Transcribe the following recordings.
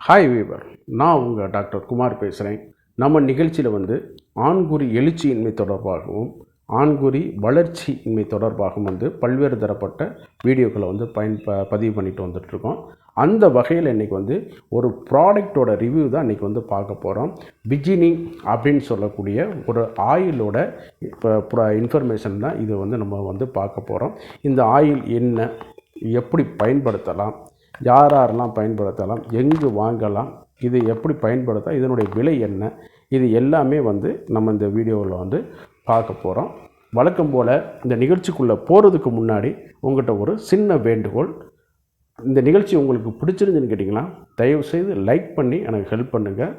Hi viewer, நான் உங்கள் doctor Kumar பேசுகிறேன். நம்ம நிகழ்ச்சியில் ஆண்குறி எழுச்சியின்மை தொடர்பாகவும் ஆண்குறி வளர்ச்சியின்மை தொடர்பாகவும் பல்வேறு தரப்பட்ட வீடியோக்களை பதிவு பண்ணிட்டு வந்துட்டுருக்கோம். அந்த வகையில் இன்றைக்கி ஒரு ப்ராடக்டோட ரிவ்யூ தான் இன்றைக்கி பார்க்க போகிறோம். பிஜினி அப்படின்னு சொல்லக்கூடிய ஒரு ஆயிலோட இன்ஃபர்மேஷன் தான் இது நம்ம பார்க்க போகிறோம். இந்த ஆயில் என்ன, எப்படி பயன்படுத்தலாம், யாரெல்லாம் பயன்படுத்தலாம், எங்கு வாங்கலாம், இது எப்படி பயன்படுத்த, இதனுடைய விலை என்ன, இது எல்லாமே நம்ம இந்த வீடியோவில் பார்க்க போகிறோம். வழக்கம் போல் இந்த நிகழ்ச்சிக்குள்ளே போகிறதுக்கு முன்னாடி உங்கள்கிட்ட ஒரு சின்ன வேண்டுகோள். இந்த நிகழ்ச்சி உங்களுக்கு பிடிச்சிருந்துன்னு கேட்டிங்கன்னா தயவுசெய்து லைக் பண்ணி எனக்கு ஹெல்ப் பண்ணுங்கள்.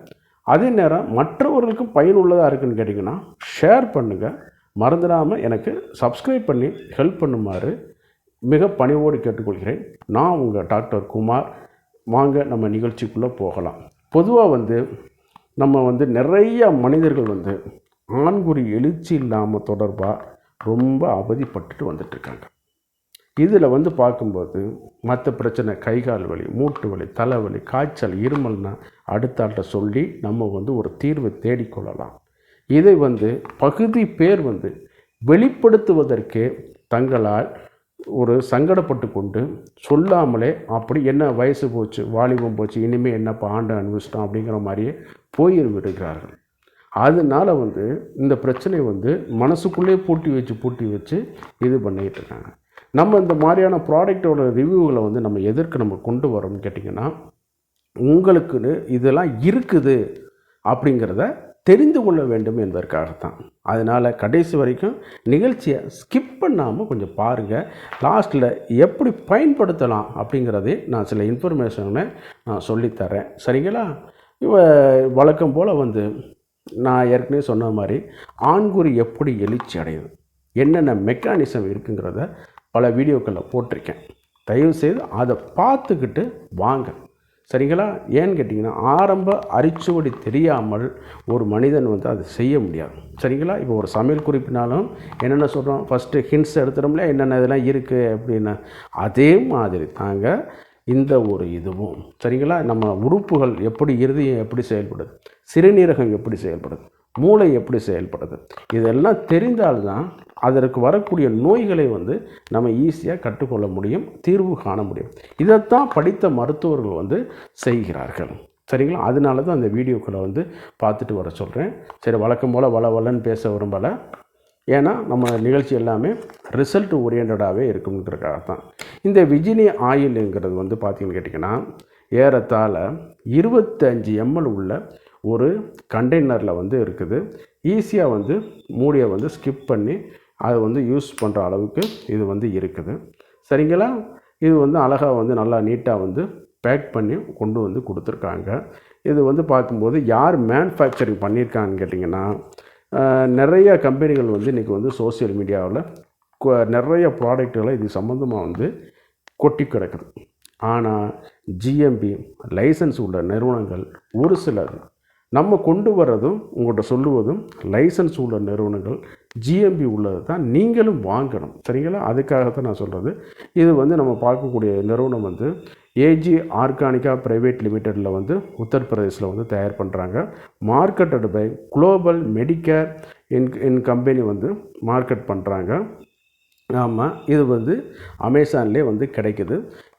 அதே நேரம் மற்றவர்களுக்கும் பயனுள்ளதாக இருக்குதுன்னு கேட்டிங்கன்னா ஷேர் பண்ணுங்கள். மறந்துடாமல் எனக்கு சப்ஸ்கிரைப் பண்ணி ஹெல்ப் பண்ணுமாறு மிக பணிவோடு கேட்டுக்கொள்கிறேன். நான் உங்கள் டாக்டர் குமார். வாங்க நம்ம நிகழ்ச்சிக்குள்ளே போகலாம். பொதுவாக நம்ம நிறைய மனிதர்கள் ஆண்குறி எழுச்சி இல்லாமல் தொடர்பாக ரொம்ப அவதிப்பட்டுட்டு வந்துட்டுருக்காங்க. இதில் பார்க்கும்போது மற்ற பிரச்சனை, கைகால் வலி, மூட்டு வலி, தலைவலி, காய்ச்சல், இருமல்னா அடுத்தாட்ட சொல்லி நம்ம ஒரு தீர்வை தேடிக்கொள்ளலாம். இதை பகுதி பேர் வெளிப்படுத்துவதற்கே தங்களால் ஒரு சங்கடப்பட்டு கொண்டு சொல்லாமலே அப்படி என்ன வயசு போச்சு, வாலிபம் போச்சு, இனிமேல் என்னப்பா ஆண்டு அனுபவிச்சிட்டோம் அப்படிங்கிற மாதிரியே போய் விடுகிறார்கள். அதனால் இந்த பிரச்சனை மனசுக்குள்ளே பூட்டி வச்சு இது பண்ணிகிட்டு இருக்காங்க. நம்ம இந்த மாதிரியான ப்ராடக்டோட ரிவ்யூவில் நம்ம எதற்கு நம்ம கொண்டு வரோம்னு கேட்டிங்கன்னா, உங்களுக்குன்னு இதெல்லாம் இருக்குது அப்படிங்கிறத தெரிந்து கொள்ள வேண்டும் என்பதற்காகத்தான். அதனால் கடைசி வரைக்கும் நிகழ்ச்சியை ஸ்கிப் பண்ணாமல் கொஞ்சம் பாருங்கள். லாஸ்ட்டில் எப்படி பயன்படுத்தலாம் அப்படிங்கிறதே நான் சில இன்ஃபர்மேஷனை நான் சொல்லித்தரேன். சரிங்களா? வழக்கம் போல் நான் ஏற்கனவே சொன்ன மாதிரி ஆண்குறி எப்படி எழுச்சி அடையுது, என்னென்ன மெக்கானிசம் இருக்குங்கிறத பல வீடியோக்களில் போட்டிருக்கேன். தயவுசெய்து அதை பார்த்துக்கிட்டு வாங்க. சரிங்களா? ஏன்னு கேட்டிங்கன்னா, ஆரம்ப அரிச்சுவடி தெரியாமல் ஒரு மனிதன் அதை செய்ய முடியாது. சரிங்களா? இப்போ ஒரு சமையல் குறிப்பினாலும் என்னென்ன சொல்கிறோம், ஃபஸ்ட்டு ஹிண்ட்ஸ் எடுத்துகிறோம்ல, என்னென்ன இதெல்லாம் இருக்குது அப்படின்னு. அதே மாதிரி தாங்க இந்த ஒரு இதுவும். சரிங்களா? நம்ம உறுப்புகள் எப்படி, இருதயம் எப்படி செயல்படுது, சிறுநீரகம் எப்படி செயல்படுது, மூளை எப்படி செயல்படுது, இதெல்லாம் தெரிந்தால்தான் அதற்கு வரக்கூடிய நோய்களை நம்ம ஈஸியாக கற்றுக்கொள்ள முடியும், தீர்வு காண முடியும். இதைத்தான் படித்த மருத்துவர்கள் செய்கிறார்கள். சரிங்களா? அதனால தான் அந்த வீடியோக்களை பார்த்துட்டு வர சொல்கிறேன். சரி, வழக்கம் போல் வளன்னு பேச விரும்பலை. ஏன்னா நம்ம நிகழ்ச்சி எல்லாமே ரிசல்ட் ஓரியன்டாகவே இருக்குங்கிறதுக்காகத்தான். இந்த விஜினி ஆயிலுங்கிறது பார்த்தீங்கன்னு கேட்டிங்கன்னா, ஏறத்தாழ 25 ml உள்ள ஒரு கண்டெய்னரில் இருக்குது. ஈஸியாக மூடியை ஸ்கிப் பண்ணி அதை யூஸ் பண்ணுற அளவுக்கு இது இருக்குது. சரிங்களா? இது அழகாக நல்லா நீட்டாக பேக் பண்ணி கொண்டு கொடுத்துருக்காங்க. இது பார்க்கும்போது யார் மேனுஃபேக்சரிங் பண்ணியிருக்காங்கன்னு கேட்டிங்கன்னா, நிறைய கம்பெனிகள் இன்றைக்கி சோசியல் மீடியாவில் நிறைய ப்ராடக்டுகளை இது சம்மந்தமாக கொட்டி கிடக்குது. ஆனால் ஜிஎம்பி லைசன்ஸ் உள்ள நிறுவனங்கள் ஒரு சிலர், நம்ம கொண்டு வர்றதும் உங்கள்கிட்ட சொல்லுவதும் லைசன்ஸ் உள்ள நிறுவனங்கள், ஜிஎம்பி உள்ளது தான் நீங்களும் வாங்கணும். சரிங்களா? அதுக்காகத்தான் நான் சொல்கிறது. இது நம்ம பார்க்கக்கூடிய நிறுவனம் ஏஜி ஆர்கானிகா பிரைவேட் லிமிட்டடில் உத்தரப்பிரதேசில் தயார் பண்ணுறாங்க. மார்க்கெட்டட் பை குளோபல் மெடிக்கேர் இன் கம்பெனி மார்க்கெட் பண்ணுறாங்க. ஆமாம், இது அமேசான்லேயே கிடைக்குது.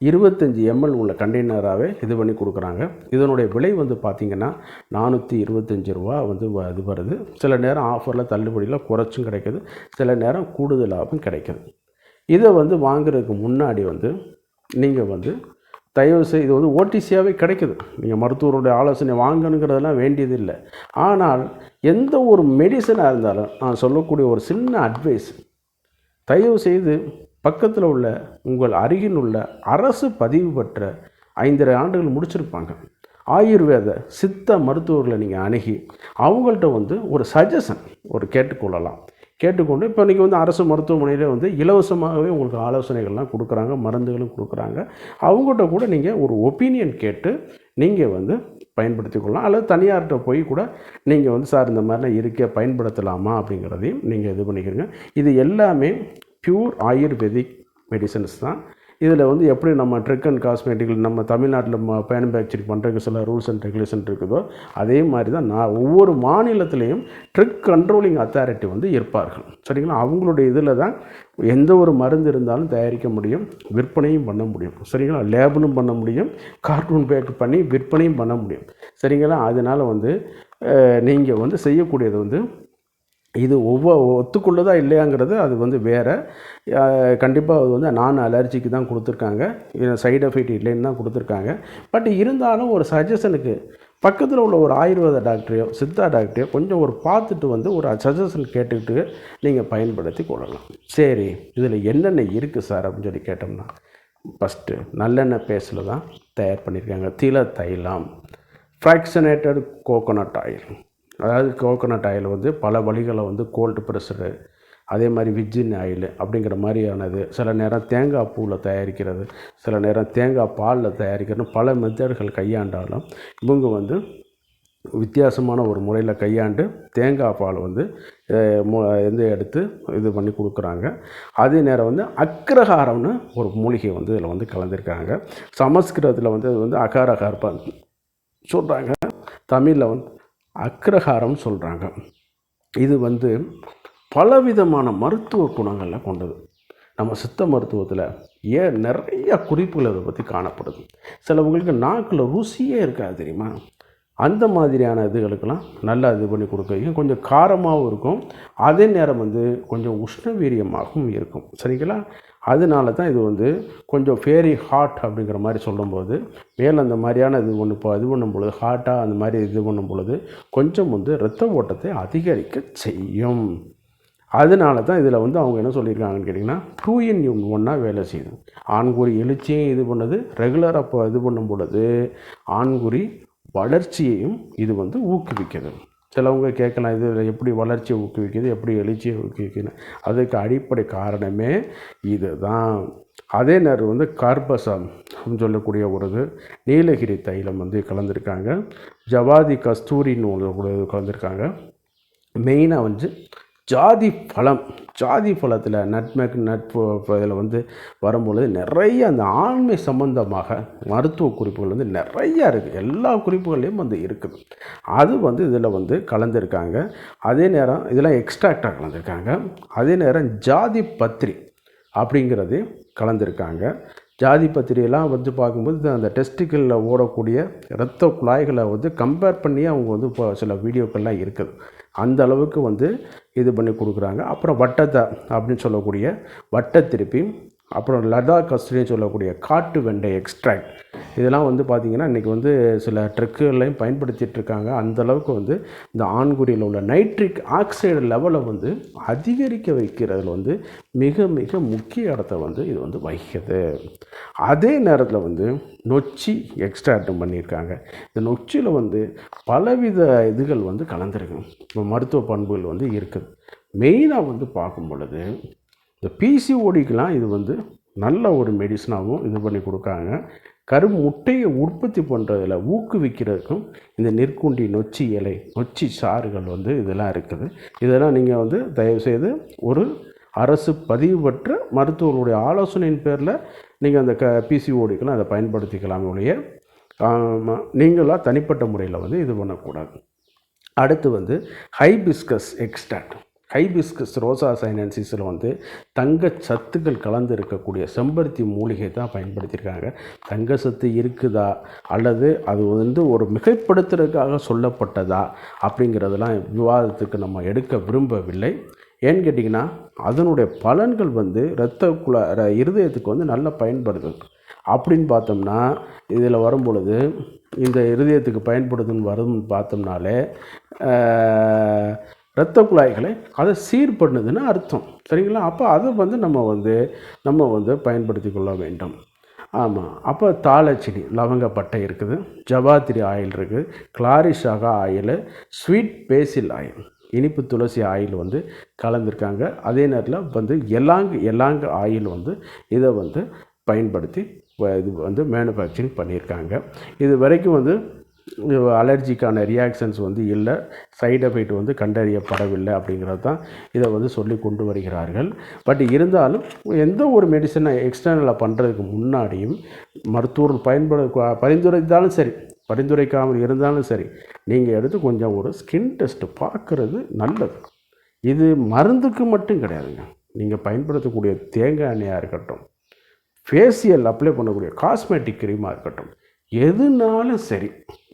25 ml உள்ள கண்டெய்னராகவே இது பண்ணி கொடுக்குறாங்க. இதனுடைய விலை பார்த்திங்கன்னா 425 ரூபா இது வருது. சில நேரம் ஆஃபரில் தள்ளுபடியில் குறைச்சும் கிடைக்குது, சில நேரம் கூடுதலாகவும் கிடைக்குது. இதை வாங்குறதுக்கு முன்னாடி நீங்கள் தயவுசெய்து இது ஓடிசியாகவே கிடைக்குது. நீங்கள் மருத்துவருடைய ஆலோசனை வாங்கணுங்கிறதெல்லாம் வேண்டியதில்லை. ஆனால் எந்த ஒரு மெடிசனாக இருந்தாலும் நான் சொல்லக்கூடிய ஒரு சின்ன அட்வைஸ், தயவுசெய்து பக்கத்தில் உள்ள உங்கள் அருகில் உள்ள அரசு பதிவு பெற்ற 5.5 ஆண்டுகள் முடிச்சிருப்பாங்க ஆயுர்வேத சித்த மருத்துவர்களை நீங்கள் அணுகி அவங்கள்ட்ட ஒரு சஜஷன் கேட்டுக்கொள்ளலாம். கேட்டுக்கொண்டு இப்போ இன்றைக்கி அரசு மருத்துவமனையில் இலவசமாகவே உங்களுக்கு ஆலோசனைகள்லாம் கொடுக்குறாங்க, மருந்துகளும் கொடுக்குறாங்க. அவங்கள்ட்ட கூட நீங்கள் ஒரு ஒப்பீனியன் கேட்டு நீங்கள் பயன்படுத்திக்கொள்ளலாம். அல்லது தனியார்கிட்ட போய் கூட நீங்கள் சார் இந்த மாதிரிலாம் இருக்க பயன்படுத்தலாமா அப்படிங்கிறதையும் நீங்கள் இது பண்ணிக்கிறீங்க. இது எல்லாமே பியூர் ஆயுர்வேதிக் மெடிசன்ஸ் தான். இதில் வந்து எப்படி நம்ம ட்ரிக் அண்ட் காஸ்மெட்டிக் நம்ம தமிழ்நாட்டில் மேனுஃபேக்சரிங் பண்ணுறதுக்கு சில ரூல்ஸ் அண்ட் ரெகுலேஷன் இருக்குதோ அதே மாதிரி தான் ஒவ்வொரு மாநிலத்திலையும் ட்ரிக் கண்ட்ரோலிங் அத்தாரிட்டி வந்து இருப்பார்கள். சரிங்களா? அவங்களுடைய இதில் தான் எந்த ஒரு மருந்து இருந்தாலும் தயாரிக்க முடியும், விற்பனையும் பண்ண முடியும். சரிங்களா? லேபிளும் பண்ண முடியும், கார்ட்டூன் பேக் பண்ணி விற்பனையும் பண்ண முடியும். சரிங்களா? அதனால் வந்து நீங்கள் வந்து செய்யக்கூடியது வந்து இது ஒத்துக்கொள்ளுதா இல்லையாங்கிறது அது வந்து வேறு. கண்டிப்பாக அது வந்து நான் அலர்ஜிக்கு தான் கொடுத்துருக்காங்க, சைடு எஃபெக்ட் இல்லைன்னு தான் கொடுத்துருக்காங்க. பட் இருந்தாலும் ஒரு சஜஷனுக்கு பக்கத்தில் உள்ள ஒரு ஆயுர்வேத டாக்டரையோ சித்தா டாக்டரையோ கொஞ்சம் ஒரு பார்த்துட்டு வந்து ஒரு சஜஷன் கேட்டுக்கிட்டு நீங்கள் பயன்படுத்தி கொள்ளலாம். சரி, இதில் என்னென்ன இருக்குது சார் அப்படின்னு சொல்லி கேட்டோம்னா, ஃபஸ்ட்டு நல்லெண்ணெய் பேஸ்டில் தான் தயார் பண்ணியிருக்காங்க. தில தைலம், ஃப்ராக்ஷனேட்டட் கோகோனட் ஆயில். அதாவது கோகோனட் ஆயில் வந்து பல வழிகளை வந்து கோல்டு ப்ரெஷரு, அதே மாதிரி விஜின் ஆயில் அப்படிங்கிற மாதிரியானது. சில நேரம் தேங்காய் பூவில் தயாரிக்கிறது, சில நேரம் தேங்காய் பாலில் தயாரிக்கிறது, பல மெத்தட்கள் கையாண்டாலும் இவங்க வந்து வித்தியாசமான ஒரு முறையில் கையாண்டு தேங்காய் பால் வந்து எடுத்து இது பண்ணி கொடுக்குறாங்க. அதே நேரம் வந்து அக்ரஹாரம்னு ஒரு மூலிகை வந்து இதில் வந்து கலந்துருக்காங்க. சமஸ்கிருதத்தில் வந்து அது வந்து அகாரகார்பா சொல்கிறாங்க, தமிழில் வந்து அக்ரஹாரம் சொல்கிறாங்க. இது வந்து பலவிதமான மருத்துவ குணங்களை கொண்டது. நம்ம சித்த மருத்துவத்தில் நிறைய குறிப்புகள் அதை பற்றி காணப்படுது. சிலவங்களுக்கு நாக்கில் ருசியே இருக்காது தெரியுமா? அந்த மாதிரியான இதுகளுக்கெல்லாம் நல்லா இது பண்ணி கொடுக்க கொஞ்சம் காரமாகவும் இருக்கும், அதே நேரம் வந்து கொஞ்சம் உஷ்ணவீரியமாகவும் இருக்கும். சரிங்களா? அதனால தான் இது வந்து கொஞ்சம் ஃபேரி ஹாட் அப்படிங்கிற மாதிரி சொல்லும்போது மேலே அந்த மாதிரியான இது ஒன்று இப்போ இது பண்ணும் பொழுது ஹாட்டாக அந்த மாதிரி இது பண்ணும் பொழுது கொஞ்சம் வந்து இரத்த ஓட்டத்தை அதிகரிக்க செய்யும். அதனால தான் இதில் வந்து அவங்க என்ன சொல்லியிருக்காங்கன்னு கேட்டிங்கன்னா 2 in 1 வேலை செய்யுது. ஆண்குறி எழுச்சியும் இது பண்ணுது, ரெகுலராக இப்போ இது பண்ணும் பொழுது ஆண்குறி வளர்ச்சியையும் இது வந்து ஊக்குவிக்குது. சிலவங்க கேட்கலாம், இது எப்படி வளர்ச்சியை ஊக்குவிக்குது, எப்படி எழுச்சியை ஊக்குவிக்குதுன்னு. அதுக்கு அடிப்படை காரணமே இது தான். அதே நேரம் வந்து கார்பசம் சொல்லக்கூடிய ஒரு நீலகிரி தைலம் வந்து கலந்துருக்காங்க, ஜவாதி கஸ்தூரின்னு ஒன்று கலந்துருக்காங்க. மெயினாக வந்து ஜாதி பழத்தில் இதில் வந்து வரும்பொழுது நிறைய அந்த ஆண்மை சம்பந்தமாக மருத்துவ குறிப்புகள் வந்து நிறையா இருக்குது, எல்லா குறிப்புகள்லேயும் வந்து இருக்குது. அது வந்து இதில் வந்து கலந்துருக்காங்க. அதே நேரம் இதெல்லாம் எக்ஸ்ட்ராக்டாக கலந்துருக்காங்க. அதே நேரம் ஜாதி பத்திரி அப்படிங்கிறது கலந்துருக்காங்க. ஜாதி பத்திரியெல்லாம் வந்து பார்க்கும்போது அந்த டெஸ்டிக்கலில் ஓடக்கூடிய இரத்த குழாய்களை வந்து கம்பேர் பண்ணி அவங்க வந்து இப்போ சில வீடியோக்கள்லாம் இருக்குது. அந்த அளவுக்கு வந்து இது பண்ணி கொடுக்குறாங்க. அப்புறம் வட்டத்தை அப்படின்னு சொல்லக்கூடிய வட்டத்திருப்பி, அப்புறம் லதா கஸ்தூரின்னு சொல்லக்கூடிய காட்டு வெண்டை எக்ஸ்ட்ராக்ட், இதெல்லாம் வந்து பார்த்திங்கன்னா இன்றைக்கி வந்து சில ட்ரக்குகளையும் பயன்படுத்திகிட்ருக்காங்க. அந்தளவுக்கு வந்து இந்த ஆண்குறியில் உள்ள நைட்ரிக் ஆக்சைடு லெவலை வந்து அதிகரிக்க வைக்கிறதுல வந்து மிக மிக முக்கிய இடத்த வந்து இது வந்து வகிக்குது. அதே நேரத்தில் வந்து நொச்சி எக்ஸ்ட்ராக்டும் பண்ணியிருக்காங்க. இந்த நொச்சியில் வந்து பலவித இதுகள் வந்து கலந்துருக்கு, இப்போ மருத்துவ பண்புகள் வந்து இருக்குது. மெயினாக வந்து பார்க்கும் பொழுது இந்த பிசிஓடிக்கெலாம் இது வந்து நல்ல ஒரு மெடிசனாகவும் இது பண்ணி கொடுக்காங்க. முட்டையை உற்பத்தி பண்ணுறதில் ஊக்குவிக்கிறதுக்கும் இந்த நெற்குண்டி, நொச்சி இலை, நொச்சி சாறுகள் வந்து இதெல்லாம் இருக்குது. இதெல்லாம் நீங்கள் வந்து தயவுசெய்து ஒரு அரசு பதிவு பெற்ற மருத்துவர்களுடைய ஆலோசனையின் பேரில் நீங்கள் அந்த பிசிஓடிக்கெல்லாம் அதை பயன்படுத்திக்கலாமே ஒழிய நீங்களாக தனிப்பட்ட முறையில் வந்து இது பண்ணக்கூடாது. அடுத்து வந்து ஹைபிஸ்கஸ் எக்ஸ்ட்ராக்ட். ஹைபிஸ்கஸ் ரோசா சைனன்சிஸில் வந்து தங்க சத்துக்கள் கலந்து இருக்கக்கூடிய செம்பருத்தி மூலிகை தான் பயன்படுத்தியிருக்காங்க. தங்க சத்து இருக்குதா அல்லது அது வந்து ஒரு மிகைப்படுத்துறதுக்காக சொல்லப்பட்டதா அப்படிங்கிறதெல்லாம் விவாதத்துக்கு நம்ம எடுக்க விரும்பவில்லை. ஏன்னு கேட்டிங்கன்னா அதனுடைய பலன்கள் வந்து இருதயத்துக்கு வந்து நல்லா பயன்படுது. அப்படின்னு பார்த்தோம்னா இதில் வரும்பொழுது இந்த இருதயத்துக்கு பயன்படுதுன்னு பார்த்தோம்னாலே இரத்த குழாய்களை அதை சீர் பண்ணுதுன்னு அர்த்தம். சரிங்களா? அப்போ அதை வந்து நம்ம வந்து பயன்படுத்தி கொள்ள வேண்டும். ஆமாம். அப்போ தாளச்சினி, லவங்கப்பட்டை இருக்குது, ஜவாத்திரி ஆயில் இருக்குது, கிளாரிஷாகா ஆயில், ஸ்வீட் பேசில் ஆயில், இனிப்பு துளசி ஆயில் வந்து கலந்துருக்காங்க. அதே நேரத்தில் வந்து எலாங்கு ஆயில் வந்து இதை வந்து பயன்படுத்தி இது வந்து மேனுஃபேக்சரிங் பண்ணியிருக்காங்க. இது வரைக்கும் வந்து அலர்ஜிக்கான ரியாக்ஷன்ஸ் வந்து இல்லை, சைடு எஃபெக்ட் வந்து கண்டறியப்படவில்லை அப்படிங்கிறது தான் இதை வந்து சொல்லி கொண்டு வருகிறார்கள். பட் இருந்தாலும் எந்த ஒரு மெடிசனை எக்ஸ்டர்னலாக பண்ணுறதுக்கு முன்னாடியும் மருத்துவர்கள் பரிந்துரைத்தாலும் சரி, பரிந்துரைக்காமல் இருந்தாலும் சரி, நீங்கள் எடுத்து கொஞ்சம் ஒரு ஸ்கின் டெஸ்ட்டு பார்க்குறது நல்லது. இது மருந்துக்கு மட்டும் கிடையாதுங்க. நீங்கள் பயன்படுத்தக்கூடிய தேங்காய் எண்ணெயாக இருக்கட்டும், ஃபேஷியல் அப்ளை பண்ணக்கூடிய காஸ்மெட்டிக் க்ரீமாக இருக்கட்டும், எதுனாலும் சரி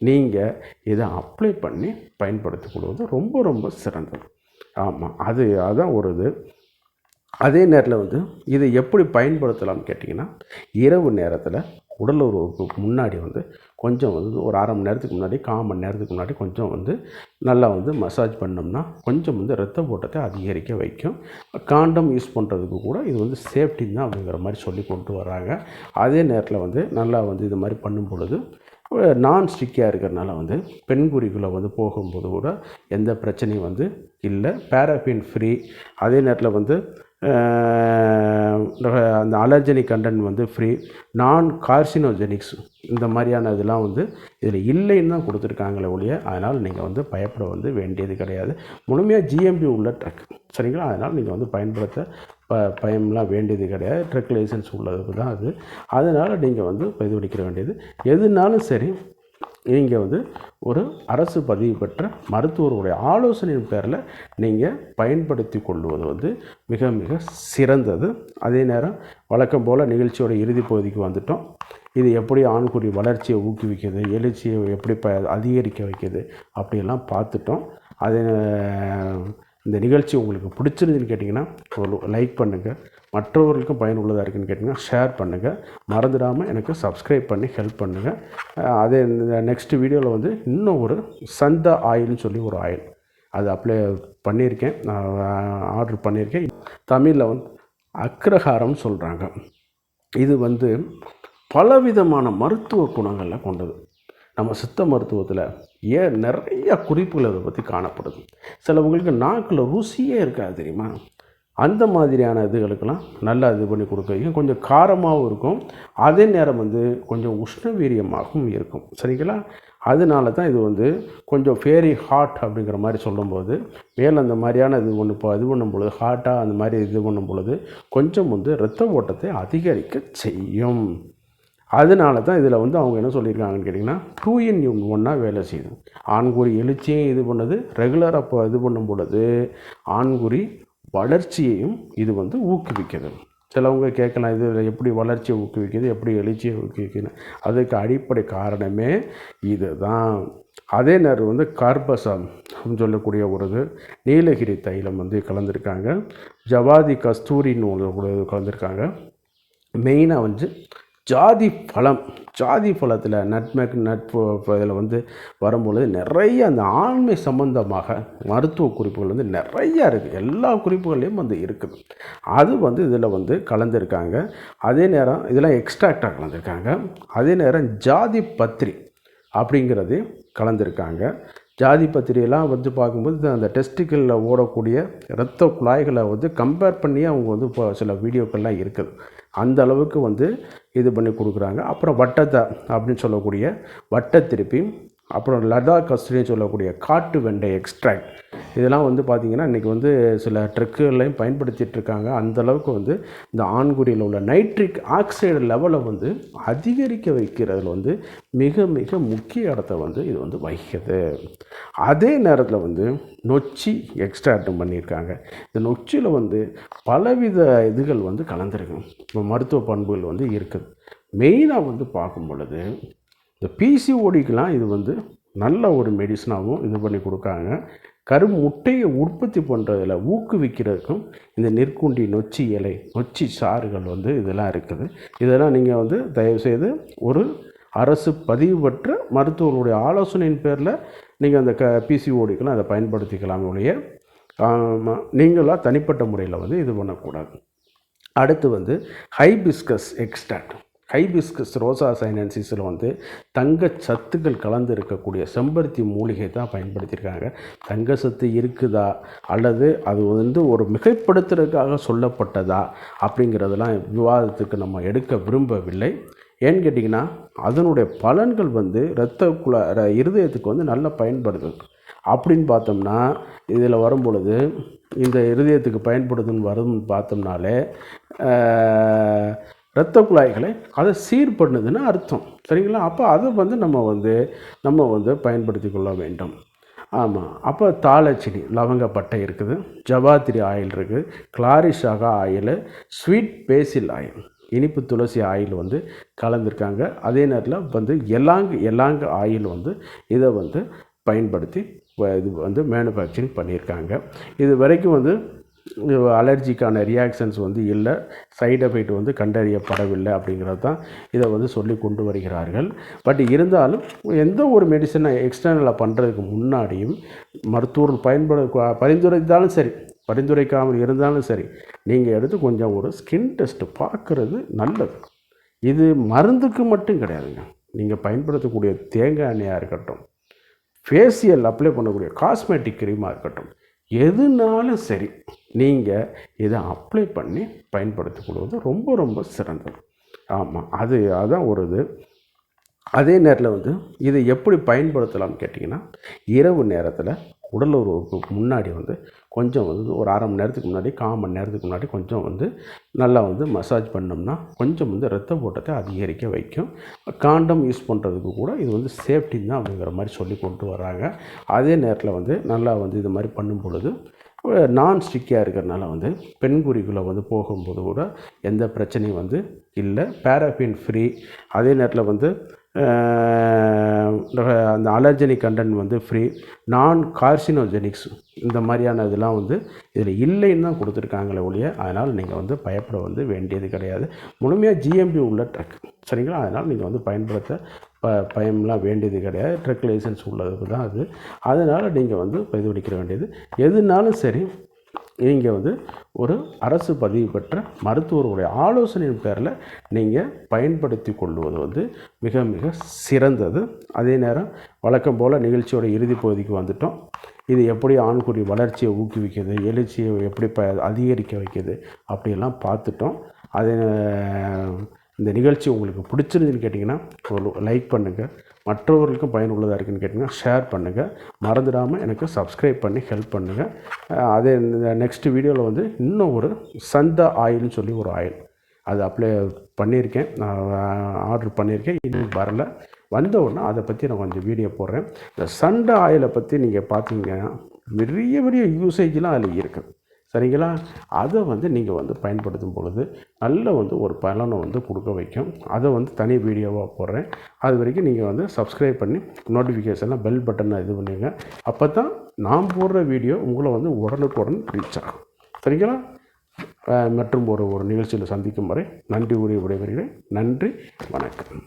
நீங்கள் இதை அப்ளை பண்ணி பயன்படுத்திக் ரொம்ப ரொம்ப சிறந்தது. ஆமாம், அதுதான் ஒரு இது. அதே நேரத்தில் வந்து இதை எப்படி பயன்படுத்தலாம்னு கேட்டிங்கன்னா, இரவு நேரத்தில் உடல் உறவுக்கு முன்னாடி வந்து கொஞ்சம் வந்து ஒரு அரை மணி நேரத்துக்கு முன்னாடி, 1/4 மணி நேரத்துக்கு முன்னாடி கொஞ்சம் வந்து நல்லா வந்து மசாஜ் பண்ணோம்னா கொஞ்சம் வந்து இரத்த ஓட்டத்தை அதிகரிக்க வைக்கும். காண்டம் யூஸ் பண்ணுறதுக்கு கூட இது வந்து சேஃப்டி தான் அப்படிங்கிற மாதிரி சொல்லி கொண்டு வராங்க. அதே நேரத்தில் வந்து நல்லா வந்து இது மாதிரி பண்ணும் பொழுது நான் ஸ்டிக்கியாக இருக்கிறதுனால வந்து பெண்குறிக்குள்ளே வந்து போகும்போது கூட எந்த பிரச்சனையும் வந்து இல்லை. பேராஃபின் ஃப்ரீ. அதே நேரத்தில் வந்து அந்த அலர்ஜெனிக் கண்டென்ட் வந்து ஃப்ரீ. நான் கார்சினோஜெனிக்ஸ் இந்த மாதிரியான இதெல்லாம் வந்து இதில் இல்லைன்னு தான் கொடுத்துருக்காங்களே ஒழிய, அதனால் நீங்கள் வந்து பயப்பட வந்து வேண்டியது கிடையாது. முழுமையாக ஜிஎம்பி உள்ள ட்ரக், சரிங்களா? அதனால் நீங்கள் வந்து பயன்படுத்த பயம்லாம் வேண்டியது கிடையாது. ட்ரக் லைசன்ஸ் உள்ளதுக்கு தான் அது. அதனால் நீங்கள் வந்து இது பண்ணிக்கிற வேண்டியது எதுனாலும் சரி, நீங்கள் வந்து ஒரு அரசு பதிவு பெற்ற மருத்துவருடைய ஆலோசனையின் பேரில் நீங்கள் பயன்படுத்தி கொள்வது வந்து மிக மிக சிறந்தது. அதே நேரம் வழக்கம் போல் நிகழ்ச்சியோட இறுதி பகுதிக்கு வந்துட்டோம். இது எப்படி ஆண்குறி வளர்ச்சியை ஊக்குவிக்கிறது, எழுச்சியை எப்படி அதிகரிக்க வைக்கிறது அப்படியெல்லாம் பார்த்துட்டோம். அது இந்த நிகழ்ச்சி உங்களுக்கு பிடிச்சிருந்துன்னு கேட்டிங்கன்னா ஒரு லைக் பண்ணுங்கள், மற்றவர்களுக்கும் பயனுள்ளதாக இருக்குதுன்னு கேட்டிங்கன்னா ஷேர் பண்ணுங்கள், மறந்துடாமல் எனக்கு சப்ஸ்கிரைப் பண்ணி ஹெல்ப் பண்ணுங்கள். அதே நெக்ஸ்ட் வீடியோவில் வந்து இன்னும் ஒரு சந்த ஆயில்னு சொல்லி ஒரு ஆயில் அது அப்ளை பண்ணியிருக்கேன், நான் ஆர்டர் பண்ணியிருக்கேன். தமிழில் வந்து அக்ரஹாரம்னு சொல்கிறாங்க. இது வந்து பலவிதமான மருத்துவ குணங்களில் கொண்டது. நம்ம சித்த மருத்துவத்தில் நிறைய குறிப்புகள் அதை பற்றி காணப்படுது. சிலவங்களுக்கு நாக்கில் ருசியே இருக்காது தெரியுமா? அந்த மாதிரியான இதுகளுக்கெல்லாம் நல்லா இது பண்ணி கொடுக்க கொஞ்சம் காரமாகவும் இருக்கும், அதே நேரம் வந்து கொஞ்சம் உஷ்ணவீரியமாகவும் இருக்கும், சரிங்களா? அதனால தான் இது வந்து கொஞ்சம் ஃபேரி ஹாட் அப்படிங்கிற மாதிரி சொல்லும்போது மேலே அந்த மாதிரியான இது ஒன்று இப்போ இது பண்ணும் பொழுது ஹாட்டாக அந்த மாதிரி இது பண்ணும் பொழுது கொஞ்சம் வந்து இரத்த ஓட்டத்தை அதிகரிக்க செய்யும். அதனால தான் இதில் வந்து அவங்க என்ன சொல்லியிருக்காங்கன்னு கேட்டிங்கன்னா 2 in 1 வேலை செய்யுது. ஆண்குறி எழுச்சியும் இது பண்ணுது, ரெகுலராக இப்போ இது பண்ணும் பொழுது ஆண்குறி வளர்ச்சியையும் இது வந்து ஊக்குவிக்கிறது. சிலவங்க கேட்கலாம், இது எப்படி வளர்ச்சியை ஊக்குவிக்குது, எப்படி எழுச்சியை ஊக்குவிக்குது? அதுக்கு அடிப்படை காரணமே இது தான். அதே நேரம் வந்து கார்பசம் அப்படின்னு சொல்லக்கூடிய ஒரு நீலகிரி தைலம் வந்து கலந்துருக்காங்க, ஜவாதி கஸ்தூரின்னு ஒன்று கலந்துருக்காங்க. மெயினாக வந்து ஜாதி பழத்தில் நட்மெக் இதில் வந்து வரும்பொழுது நிறைய அந்த ஆண்மை சம்பந்தமாக மருத்துவ குறிப்புகள் வந்து நிறையா இருக்குது, எல்லா குறிப்புகள்லேயும் வந்து இருக்குது. அது வந்து இதில் வந்து கலந்துருக்காங்க. அதே நேரம் இதெல்லாம் எக்ஸ்ட்ராக்டாக கலந்துருக்காங்க. அதே நேரம் ஜாதி பத்திரி அப்படிங்கிறது கலந்துருக்காங்க. ஜாதி பத்திரியெல்லாம் வந்து பார்க்கும்போது அந்த டெஸ்டிக்கலில் ஓடக்கூடிய இரத்த குழாய்களை வந்து கம்பேர் பண்ணி அவங்க வந்து இப்போ சில வீடியோக்கள்லாம் இருக்குது. அந்த அளவுக்கு வந்து இது பண்ணி கொடுக்குறாங்க. அப்புறம் வட்டத்தை அப்படின்னு சொல்லக்கூடிய வட்டத்திருப்பி, அப்புறம் லதா கஸ்தூரின்னு சொல்லக்கூடிய காட்டு வெண்டை எக்ஸ்ட்ராக்ட், இதெல்லாம் வந்து பார்த்திங்கன்னா இன்றைக்கி வந்து சில ட்ரக்குகளையும் பயன்படுத்திகிட்ருக்காங்க. அந்தளவுக்கு வந்து இந்த ஆண்குறியில் உள்ள நைட்ரிக் ஆக்சைடு லெவலை வந்து அதிகரிக்க வைக்கிறதுல வந்து மிக மிக முக்கிய இடத்த வந்து இது வந்து வகிக்குது. அதே நேரத்தில் வந்து நொச்சி எக்ஸ்ட்ராக்டும் பண்ணியிருக்காங்க. இந்த நொச்சியில் வந்து பலவித இதுகள் வந்து கலந்துருக்கு, இப்போ மருத்துவ பண்புகள் வந்து இருக்குது. மெயினாக வந்து பார்க்கும் பொழுது இந்த பிசிஓடிக்கெலாம் இது வந்து நல்ல ஒரு மெடிசனாகவும் இது பண்ணி கொடுக்காங்க. முட்டையை உற்பத்தி பண்ணுறதில் ஊக்குவிக்கிறதுக்கும் இந்த நெற்குண்டி நொச்சி இலை, நொச்சி சாறுகள் வந்து இதெல்லாம் இருக்குது. இதெல்லாம் நீங்கள் வந்து தயவுசெய்து ஒரு அரசு பதிவு பெற்ற மருத்துவர்களுடைய ஆலோசனையின் பேரில் நீங்கள் அந்த பிசிஓடிக்கெலாம் அதை பயன்படுத்திக்கலாம் ஒழிய நீங்களாக தனிப்பட்ட முறையில் வந்து இது பண்ணக்கூடாது. அடுத்து வந்து ஹைபிஸ்கஸ் எக்ஸ்ட்ராக்ட். ஹைபிஸ்கஸ் ரோசா சைனன்சிஸில் வந்து தங்க சத்துக்கள் கலந்து இருக்கக்கூடிய செம்பருத்தி மூலிகை தான் பயன்படுத்தியிருக்காங்க. தங்க சத்து இருக்குதா அல்லது அது வந்து ஒரு மிகைப்படுத்துறதுக்காக சொல்லப்பட்டதா அப்படிங்கிறதெல்லாம் விவாதத்துக்கு நம்ம எடுக்க விரும்பவில்லை. ஏன்னு கேட்டிங்கன்னா அதனுடைய பலன்கள் வந்து இருதயத்துக்கு வந்து நல்லா பயன்படுது. அப்படின்னு பார்த்தோம்னா இதில் வரும்பொழுது இந்த இருதயத்துக்கு பயன்படுதுன்னு வரும்னு பார்த்தோம்னாலே இரத்த குழாய்களை அதை சீர் பண்ணுதுன்னு அர்த்தம். சரிங்களா? அப்போ அதை வந்து நம்ம வந்து பயன்படுத்தி கொள்ள வேண்டும். ஆமாம். அப்போ தாளச்சினி லவங்கப்பட்டை இருக்குது, ஜவாத்திரி ஆயில் இருக்குது, கிளாரிஷாகா ஆயில், ஸ்வீட் பேசில் ஆயில், இனிப்பு துளசி ஆயில் வந்து கலந்துருக்காங்க. அதே நேரத்தில் வந்து எலாங்கு ஆயில் வந்து இதை வந்து பயன்படுத்தி இது வந்து மேனுஃபேக்சரிங் பண்ணியிருக்காங்க. இது வரைக்கும் வந்து அலர்ஜிக்கான ரியாக்ஷன்ஸ் வந்து இல்லை, சைடு எஃபெக்ட் வந்து கண்டறியப்படவில்லை அப்படிங்கிறது தான் இதை வந்து சொல்லி கொண்டு வருகிறார்கள். பட் இருந்தாலும் எந்த ஒரு மெடிசனை எக்ஸ்டர்னலாக பண்ணுறதுக்கு முன்னாடியும் மருத்துவர்கள் பரிந்துரைத்தாலும் சரி, பரிந்துரைக்காமல் இருந்தாலும் சரி, நீங்கள் எடுத்து கொஞ்சம் ஒரு ஸ்கின் டெஸ்ட்டு பார்க்குறது நல்லது. இது மருந்துக்கு மட்டும் கிடையாதுங்க. நீங்கள் பயன்படுத்தக்கூடிய தேங்காய் எண்ணெயாக இருக்கட்டும், ஃபேஷியல் அப்ளை பண்ணக்கூடிய காஸ்மெட்டிக் க்ரீமாக இருக்கட்டும், எதுனாலும் சரி நீங்கள் இதை அப்ளை பண்ணி பயன்படுத்திக்கொள்வது ரொம்ப ரொம்ப சிறந்தது. ஆமாம், அதுதான் ஒரு இது. அதே நேரத்தில் வந்து இதை எப்படி பயன்படுத்தலாம்னு கேட்டிங்கன்னா, இரவு நேரத்தில் உடல் உறவுக்கு முன்னாடி வந்து கொஞ்சம் வந்து ஒரு அரை மணி நேரத்துக்கு முன்னாடி, 1/4 மணி நேரத்துக்கு முன்னாடி கொஞ்சம் வந்து நல்லா வந்து மசாஜ் பண்ணோம்னா கொஞ்சம் வந்து இரத்த ஓட்டத்தை அதிகரிக்க வைக்கும். காண்டம் யூஸ் பண்ணுறதுக்கு கூட இது வந்து சேஃப்டி தான் அப்படிங்கிற மாதிரி சொல்லி கொண்டு வராங்க. அதே நேரத்தில் வந்து நல்லா வந்து இது மாதிரி பண்ணும் பொழுது நான் ஸ்டிக்கியாக இருக்கிறதுனால வந்து பெண்குறிக்குள்ளே வந்து போகும்போது கூட எந்த பிரச்சனையும் வந்து இல்லை. பேராஃபின் ஃப்ரீ. அதே நேரத்தில் வந்து அந்த அலர்ஜெனிக் கண்டென்ட் வந்து ஃப்ரீ. நான் கார்சினோஜெனிக்ஸ் இந்த மாதிரியான இதெல்லாம் வந்து இதில் இல்லைன்னு தான் கொடுத்துருக்காங்களே ஒழிய, அதனால் நீங்கள் வந்து பயப்பட வந்து வேண்டியது கிடையாது. முழுமையாக ஜிஎம்பி உள்ள ட்ரக். சரிங்களா? அதனால் நீங்கள் வந்து பயன்படுத்த பயம்லாம் வேண்டியது கிடையாது. ட்ரக் லைசன்ஸ் உள்ளதுக்கு தான் அது. அதனால் நீங்கள் வந்து பதிவளிக்க வேண்டியது எதுனாலும் சரி, நீங்கள் வந்து ஒரு அரசு பதிவு பெற்ற மருத்துவருடைய ஆலோசனையின் பேரில் நீங்கள் பயன்படுத்தி கொள்வது வந்து மிக மிக சிறந்தது. அதே நேரம் வழக்கம் போல் நிகழ்ச்சியோட இறுதி பகுதிக்கு வந்துட்டோம். இது எப்படி ஆண்குறி வளர்ச்சியை ஊக்குவிக்குது, எழுச்சியை எப்படி அதிகரிக்க வைக்குது அப்படியெல்லாம் பார்த்துட்டோம். அது இந்த நிகழ்ச்சி உங்களுக்கு பிடிச்சிருந்துன்னு கேட்டிங்கன்னா ஒரு லைக் பண்ணுங்கள், மற்றவர்களுக்கும் பயனுள்ளதாக இருக்குதுன்னு கேட்டிங்கன்னா ஷேர் பண்ணுங்கள், மறந்துடாமல் எனக்கு சப்ஸ்கிரைப் பண்ணி ஹெல்ப் பண்ணுங்கள். அதே நெக்ஸ்ட் வீடியோவில் வந்து இன்னும் ஒரு சந்தா ஆயில்னு சொல்லி ஒரு ஆயில் அது அப்ளை பண்ணியிருக்கேன், நான் ஆர்டர் பண்ணியிருக்கேன், இன்னும் வரலை. வந்த உடனே அதை பற்றி நான் கொஞ்சம் வீடியோ போடுறேன். இந்த சண்டை ஆயிலை பற்றி நீங்கள் பார்த்தீங்கன்னா பெரிய பெரிய யூசேஜெலாம் அதில் இருக்குது. சரிங்களா? அதை வந்து நீங்கள் வந்து பயன்படுத்தும் பொழுது நல்ல வந்து ஒரு பலனை வந்து கொடுக்க வைக்கும். அதை வந்து தனி வீடியோவாக போடுறேன். அது வரைக்கும் நீங்கள் வந்து சப்ஸ்கிரைப் பண்ணி நோட்டிஃபிகேஷனில் பெல் பட்டனை இது பண்ணுங்க. அப்போ தான் நான் போடுற வீடியோ உங்களை வந்து உடனுக்குடன் ரீச் ஆகும். சரிங்களா? மற்றும் ஒரு நிகழ்ச்சியில் சந்திக்கும் வரை நன்றி கூறி விடைபெறுகிறேன். நன்றி, வணக்கம்.